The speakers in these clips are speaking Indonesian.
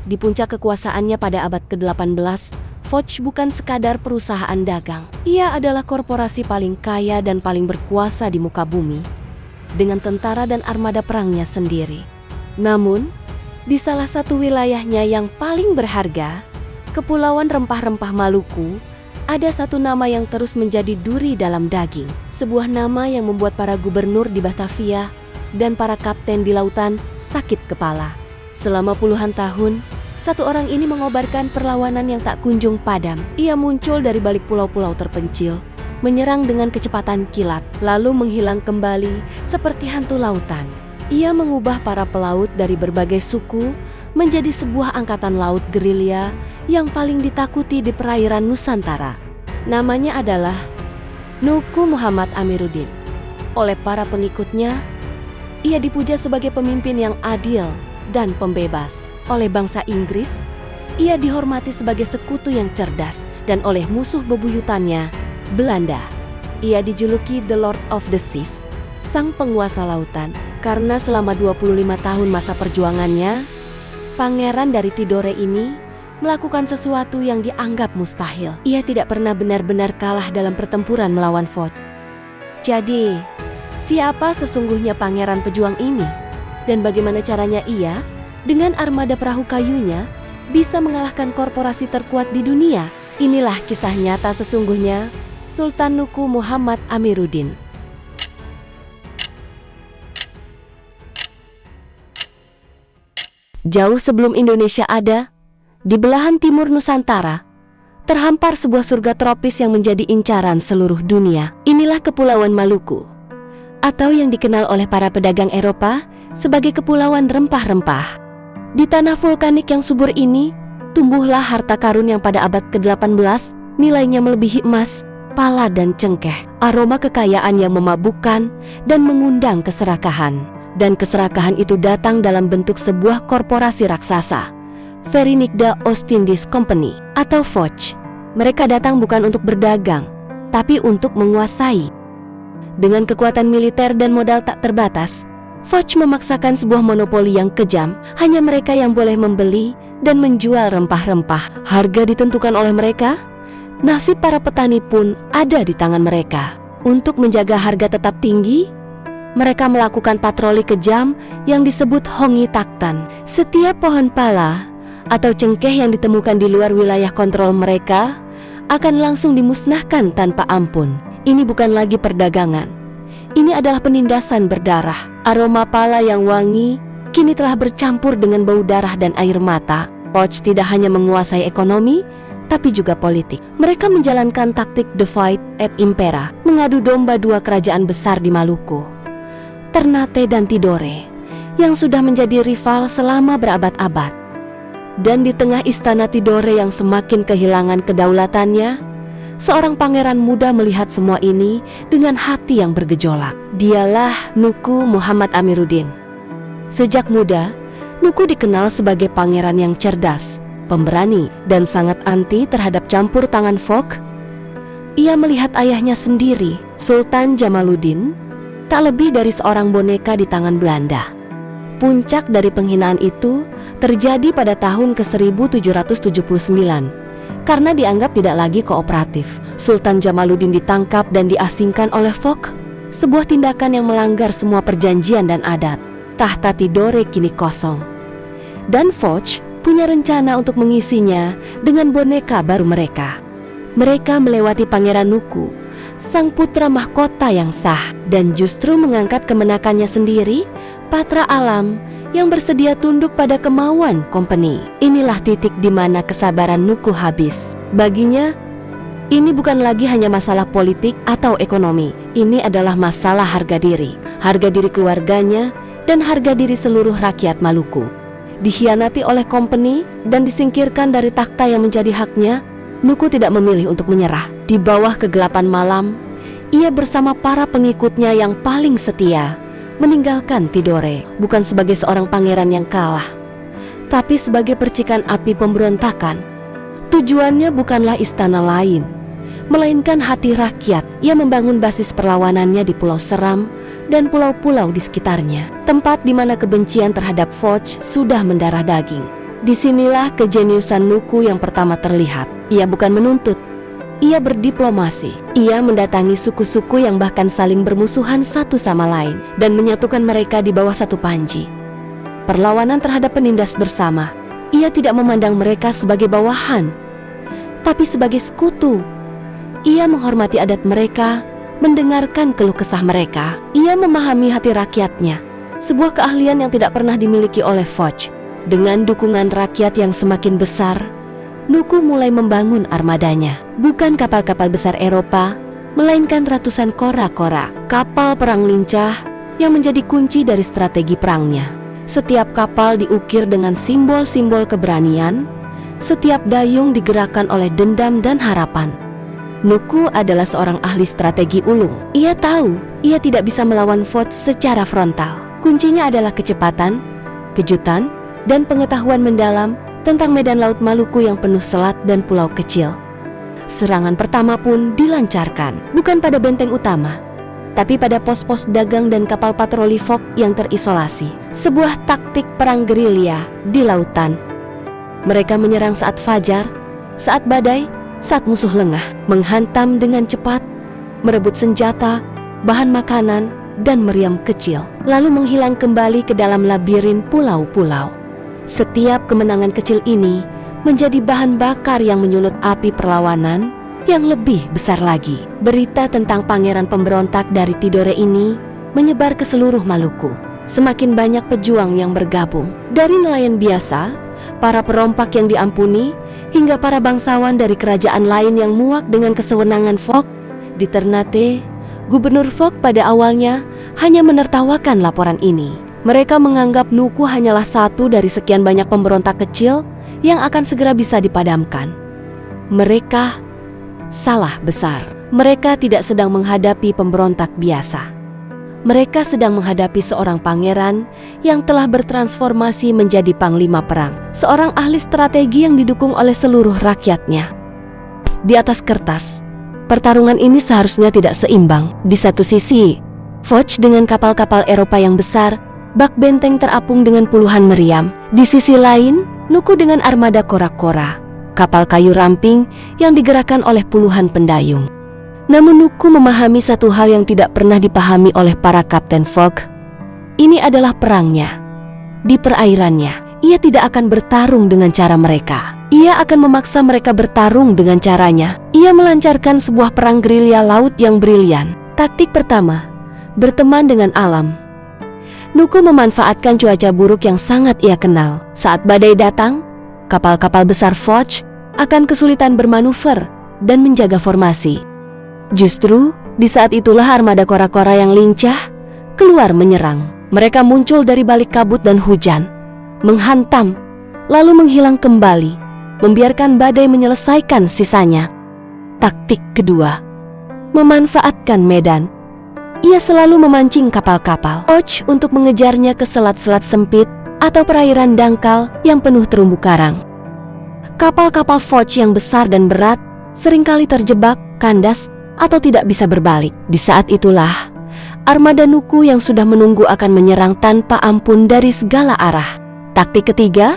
Di puncak kekuasaannya pada abad ke-18, Foch bukan sekadar perusahaan dagang. Ia adalah korporasi paling kaya dan paling berkuasa di muka bumi, dengan tentara dan armada perangnya sendiri. Namun, di salah satu wilayahnya yang paling berharga, Kepulauan Rempah-Rempah Maluku, ada satu nama yang terus menjadi duri dalam daging. Sebuah nama yang membuat para gubernur di Batavia dan para kapten di lautan sakit kepala. Selama puluhan tahun, satu orang ini mengobarkan perlawanan yang tak kunjung padam. Ia muncul dari balik pulau-pulau terpencil, menyerang dengan kecepatan kilat, lalu menghilang kembali seperti hantu lautan. Ia mengubah para pelaut dari berbagai suku menjadi sebuah angkatan laut gerilya yang paling ditakuti di perairan Nusantara. Namanya adalah Nuku Muhammad Amiruddin. Oleh para pengikutnya, ia dipuja sebagai pemimpin yang adil dan pembebas. Oleh bangsa Inggris, ia dihormati sebagai sekutu yang cerdas, dan oleh musuh bebuyutannya, Belanda, ia dijuluki The Lord of the Seas, sang penguasa lautan, karena selama 25 tahun masa perjuangannya, pangeran dari Tidore ini melakukan sesuatu yang dianggap mustahil. Ia tidak pernah benar-benar kalah dalam pertempuran melawan Foch. Jadi, siapa sesungguhnya pangeran pejuang ini? Dan bagaimana caranya ia, dengan armada perahu kayunya, bisa mengalahkan korporasi terkuat di dunia? Inilah kisah nyata sesungguhnya Sultan Nuku Muhammad Amiruddin. Jauh sebelum Indonesia ada, di belahan timur Nusantara, terhampar sebuah surga tropis yang menjadi incaran seluruh dunia. Inilah Kepulauan Maluku, atau yang dikenal oleh para pedagang Eropa sebagai Kepulauan Rempah-Rempah. Di tanah vulkanik yang subur ini, tumbuhlah harta karun yang pada abad ke-18 nilainya melebihi emas, pala dan cengkeh. Aroma kekayaan yang memabukkan dan mengundang keserakahan. Dan keserakahan itu datang dalam bentuk sebuah korporasi raksasa, Verenigde Oostindische Company atau Foch. Mereka datang bukan untuk berdagang, tapi untuk menguasai. Dengan kekuatan militer dan modal tak terbatas, Foch memaksakan sebuah monopoli yang kejam. Hanya mereka yang boleh membeli dan menjual rempah-rempah. Harga ditentukan oleh mereka, nasib para petani pun ada di tangan mereka. Untuk menjaga harga tetap tinggi, mereka melakukan patroli kejam yang disebut Hongi Taktan. Setiap pohon pala atau cengkeh yang ditemukan di luar wilayah kontrol mereka akan langsung dimusnahkan tanpa ampun. Ini bukan lagi perdagangan. Ini adalah penindasan berdarah. Aroma pala yang wangi kini telah bercampur dengan bau darah dan air mata. Foch tidak hanya menguasai ekonomi, tapi juga politik. Mereka menjalankan taktik divide et impera, mengadu domba dua kerajaan besar di Maluku, Ternate dan Tidore, yang sudah menjadi rival selama berabad-abad. Dan di tengah istana Tidore yang semakin kehilangan kedaulatannya, seorang pangeran muda melihat semua ini dengan hati yang bergejolak. Dialah Nuku Muhammad Amiruddin. Sejak muda, Nuku dikenal sebagai pangeran yang cerdas, pemberani, dan sangat anti terhadap campur tangan Foch. Ia melihat ayahnya sendiri, Sultan Jamaluddin, tak lebih dari seorang boneka di tangan Belanda. Puncak dari penghinaan itu terjadi pada tahun ke-1779. Karena dianggap tidak lagi kooperatif, Sultan Jamaluddin ditangkap dan diasingkan oleh Foch, sebuah tindakan yang melanggar semua perjanjian dan adat. Tahta Tidore kini kosong, dan Foch punya rencana untuk mengisinya dengan boneka baru mereka. Mereka melewati Pangeran Nuku, sang putra mahkota yang sah, dan justru mengangkat kemenakannya sendiri, Patra Alam, yang bersedia tunduk pada kemauan company. Inilah titik di mana kesabaran Nuku habis. Baginya, ini bukan lagi hanya masalah politik atau ekonomi. Ini adalah masalah harga diri keluarganya, dan harga diri seluruh rakyat Maluku. Dikhianati oleh company dan disingkirkan dari takhta yang menjadi haknya, Nuku tidak memilih untuk menyerah. Di bawah kegelapan malam, ia bersama para pengikutnya yang paling setia meninggalkan Tidore, bukan sebagai seorang pangeran yang kalah, tapi sebagai percikan api pemberontakan. Tujuannya bukanlah istana lain, melainkan hati rakyat. Ia membangun basis perlawanannya di Pulau Seram dan pulau-pulau di sekitarnya, tempat di mana kebencian terhadap Foch sudah mendarah daging. Disinilah kejeniusan Nuku yang pertama terlihat. Ia bukan menuntut, ia berdiplomasi. Ia mendatangi suku-suku yang bahkan saling bermusuhan satu sama lain dan menyatukan mereka di bawah satu panji. Perlawanan terhadap penindas bersama. Ia tidak memandang mereka sebagai bawahan, tapi sebagai sekutu. Ia menghormati adat mereka, mendengarkan keluh kesah mereka. Ia memahami hati rakyatnya, sebuah keahlian yang tidak pernah dimiliki oleh Foch. Dengan dukungan rakyat yang semakin besar, Nuku mulai membangun armadanya. Bukan kapal-kapal besar Eropa, melainkan ratusan kora-kora, kapal perang lincah yang menjadi kunci dari strategi perangnya. Setiap kapal diukir dengan simbol-simbol keberanian, setiap dayung digerakkan oleh dendam dan harapan. Nuku adalah seorang ahli strategi ulung. Ia tahu ia tidak bisa melawan Foch secara frontal. Kuncinya adalah kecepatan, kejutan, dan pengetahuan mendalam tentang medan laut Maluku yang penuh selat dan pulau kecil. Serangan pertama pun dilancarkan, bukan pada benteng utama, tapi pada pos-pos dagang dan kapal patroli Foch yang terisolasi. Sebuah taktik perang gerilya di lautan. Mereka menyerang saat fajar, saat badai, saat musuh lengah, menghantam dengan cepat, merebut senjata, bahan makanan, dan meriam kecil, lalu menghilang kembali ke dalam labirin pulau-pulau. Setiap kemenangan kecil ini menjadi bahan bakar yang menyulut api perlawanan yang lebih besar lagi. Berita tentang pangeran pemberontak dari Tidore ini menyebar ke seluruh Maluku. Semakin banyak pejuang yang bergabung. Dari nelayan biasa, para perompak yang diampuni, hingga para bangsawan dari kerajaan lain yang muak dengan kesewenangan Foch. Di Ternate, Gubernur Foch pada awalnya hanya menertawakan laporan ini. Mereka menganggap Nuku hanyalah satu dari sekian banyak pemberontak kecil yang akan segera bisa dipadamkan. Mereka salah besar. Mereka tidak sedang menghadapi pemberontak biasa. Mereka sedang menghadapi seorang pangeran yang telah bertransformasi menjadi panglima perang, seorang ahli strategi yang didukung oleh seluruh rakyatnya. Di atas kertas, pertarungan ini seharusnya tidak seimbang. Di satu sisi, Foch dengan kapal-kapal Eropa yang besar, bak benteng terapung dengan puluhan meriam. Di sisi lain, Nuku dengan armada kora-kora, kapal kayu ramping yang digerakkan oleh puluhan pendayung. Namun Nuku memahami satu hal yang tidak pernah dipahami oleh para kapten Foch. Ini adalah perangnya. Di perairannya, ia tidak akan bertarung dengan cara mereka. Ia akan memaksa mereka bertarung dengan caranya. Ia melancarkan sebuah perang gerilya laut yang brilian. Taktik pertama, berteman dengan alam. Nuku memanfaatkan cuaca buruk yang sangat ia kenal. Saat badai datang, kapal-kapal besar Foch akan kesulitan bermanuver dan menjaga formasi. Justru di saat itulah armada kora-kora yang lincah keluar menyerang. Mereka muncul dari balik kabut dan hujan, menghantam, lalu menghilang kembali, membiarkan badai menyelesaikan sisanya. Taktik kedua, memanfaatkan medan. Ia selalu memancing kapal-kapal Foch untuk mengejarnya ke selat-selat sempit atau perairan dangkal yang penuh terumbu karang. Kapal-kapal Foch yang besar dan berat seringkali terjebak, kandas, atau tidak bisa berbalik. Di saat itulah, armada Nuku yang sudah menunggu akan menyerang tanpa ampun dari segala arah. Taktik ketiga,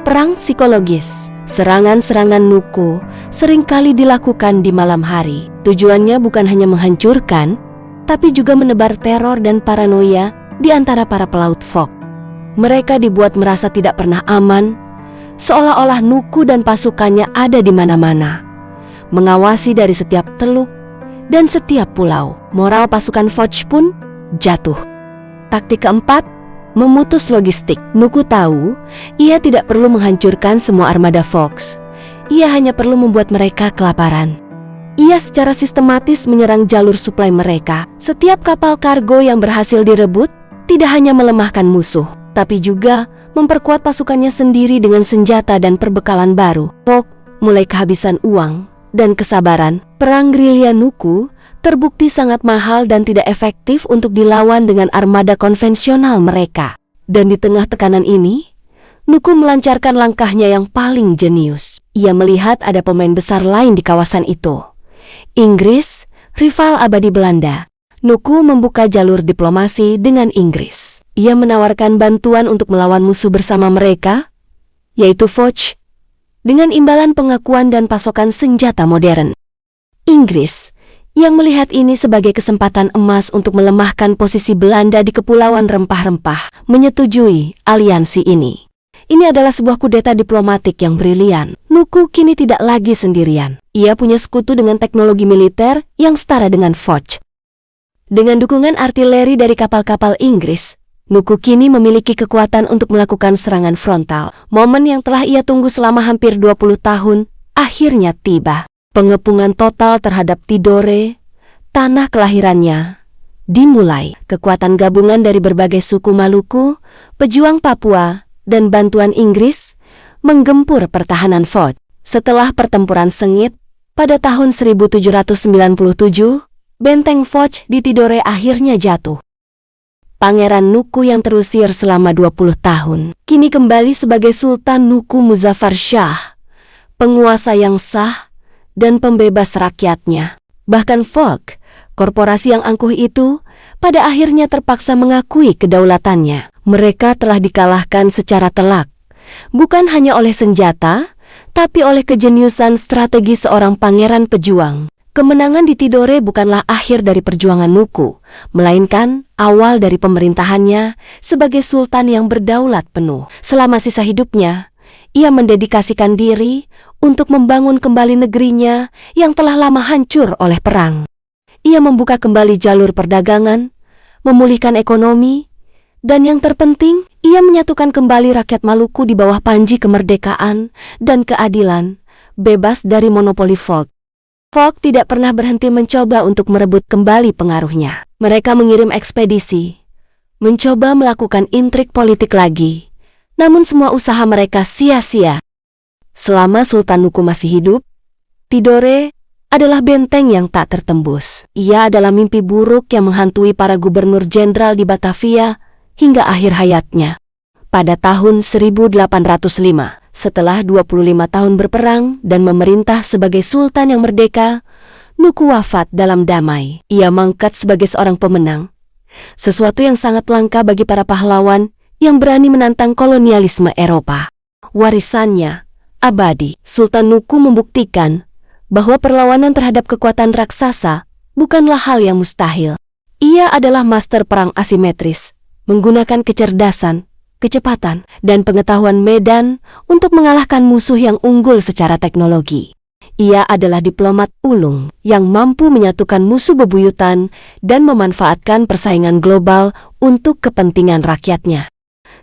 perang psikologis. Serangan-serangan Nuku seringkali dilakukan di malam hari. Tujuannya bukan hanya menghancurkan, tapi juga menebar teror dan paranoia di antara para pelaut Foch. Mereka dibuat merasa tidak pernah aman, seolah-olah Nuku dan pasukannya ada di mana-mana, mengawasi dari setiap teluk dan setiap pulau. Moral pasukan Foch pun jatuh. Taktik keempat, memutus logistik. Nuku tahu ia tidak perlu menghancurkan semua armada Foch. Ia hanya perlu membuat mereka kelaparan. Ia secara sistematis menyerang jalur suplai mereka. Setiap kapal kargo yang berhasil direbut tidak hanya melemahkan musuh, tapi juga memperkuat pasukannya sendiri dengan senjata dan perbekalan baru. Foch mulai kehabisan uang dan kesabaran. Perang gerilya Nuku terbukti sangat mahal dan tidak efektif untuk dilawan dengan armada konvensional mereka. Dan di tengah tekanan ini, Nuku melancarkan langkahnya yang paling jenius. Ia melihat ada pemain besar lain di kawasan itu. Inggris, rival abadi Belanda. Nuku membuka jalur diplomasi dengan Inggris. Ia menawarkan bantuan untuk melawan musuh bersama mereka, yaitu Foch, dengan imbalan pengakuan dan pasokan senjata modern. Inggris, yang melihat ini sebagai kesempatan emas untuk melemahkan posisi Belanda di Kepulauan Rempah-Rempah, menyetujui aliansi ini. Ini adalah sebuah kudeta diplomatik yang brilian. Nuku kini tidak lagi sendirian. Ia punya sekutu dengan teknologi militer yang setara dengan Foch. Dengan dukungan artileri dari kapal-kapal Inggris, Nuku kini memiliki kekuatan untuk melakukan serangan frontal. Momen yang telah ia tunggu selama hampir 20 tahun, akhirnya tiba. Pengepungan total terhadap Tidore, tanah kelahirannya, dimulai. Kekuatan gabungan dari berbagai suku Maluku, pejuang Papua, dan bantuan Inggris menggempur pertahanan Foch. Setelah pertempuran sengit, pada tahun 1797, benteng Foch di Tidore akhirnya jatuh. Pangeran Nuku yang terusir selama 20 tahun, kini kembali sebagai Sultan Nuku Muzaffar Shah, penguasa yang sah dan pembebas rakyatnya. Bahkan Foch, korporasi yang angkuh itu, pada akhirnya terpaksa mengakui kedaulatannya. Mereka telah dikalahkan secara telak, bukan hanya oleh senjata, tapi oleh kejeniusan strategi seorang pangeran pejuang. Kemenangan di Tidore bukanlah akhir dari perjuangan Nuku, melainkan awal dari pemerintahannya sebagai sultan yang berdaulat penuh. Selama sisa hidupnya, ia mendedikasikan diri untuk membangun kembali negerinya yang telah lama hancur oleh perang. Ia membuka kembali jalur perdagangan, memulihkan ekonomi, dan yang terpenting, ia menyatukan kembali rakyat Maluku di bawah panji kemerdekaan dan keadilan, bebas dari monopoli Foch. Foch tidak pernah berhenti mencoba untuk merebut kembali pengaruhnya. Mereka mengirim ekspedisi, mencoba melakukan intrik politik lagi, namun semua usaha mereka sia-sia. Selama Sultan Nuku masih hidup, Tidore adalah benteng yang tak tertembus. Ia adalah mimpi buruk yang menghantui para gubernur jenderal di Batavia hingga akhir hayatnya. Pada tahun 1805, setelah 25 tahun berperang dan memerintah sebagai sultan yang merdeka, Nuku wafat dalam damai. Ia mangkat sebagai seorang pemenang, sesuatu yang sangat langka bagi para pahlawan yang berani menantang kolonialisme Eropa. Warisannya abadi. Sultan Nuku membuktikan bahwa perlawanan terhadap kekuatan raksasa bukanlah hal yang mustahil. Ia adalah master perang asimetris, menggunakan kecerdasan, kecepatan, dan pengetahuan medan untuk mengalahkan musuh yang unggul secara teknologi. Ia adalah diplomat ulung yang mampu menyatukan musuh bebuyutan dan memanfaatkan persaingan global untuk kepentingan rakyatnya.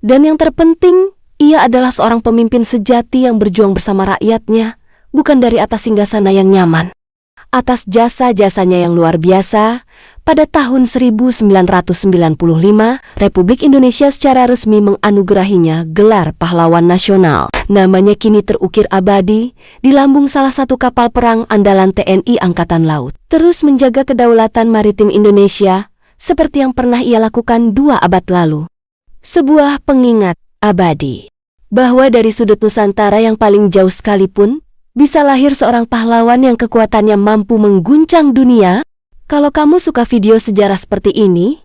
Dan yang terpenting, ia adalah seorang pemimpin sejati yang berjuang bersama rakyatnya, bukan dari atas singgasana yang nyaman. Atas jasa-jasanya yang luar biasa, pada tahun 1995, Republik Indonesia secara resmi menganugerahinya gelar pahlawan nasional. Namanya kini terukir abadi di lambung salah satu kapal perang andalan TNI Angkatan Laut. Terus menjaga kedaulatan maritim Indonesia seperti yang pernah ia lakukan 2 abad lalu. Sebuah pengingat abadi bahwa dari sudut Nusantara yang paling jauh sekalipun, bisa lahir seorang pahlawan yang kekuatannya mampu mengguncang dunia. Kalau kamu suka video sejarah seperti ini,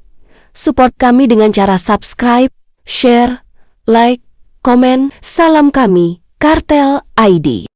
support kami dengan cara subscribe, share, like, komen. Salam kami, Kartel ID.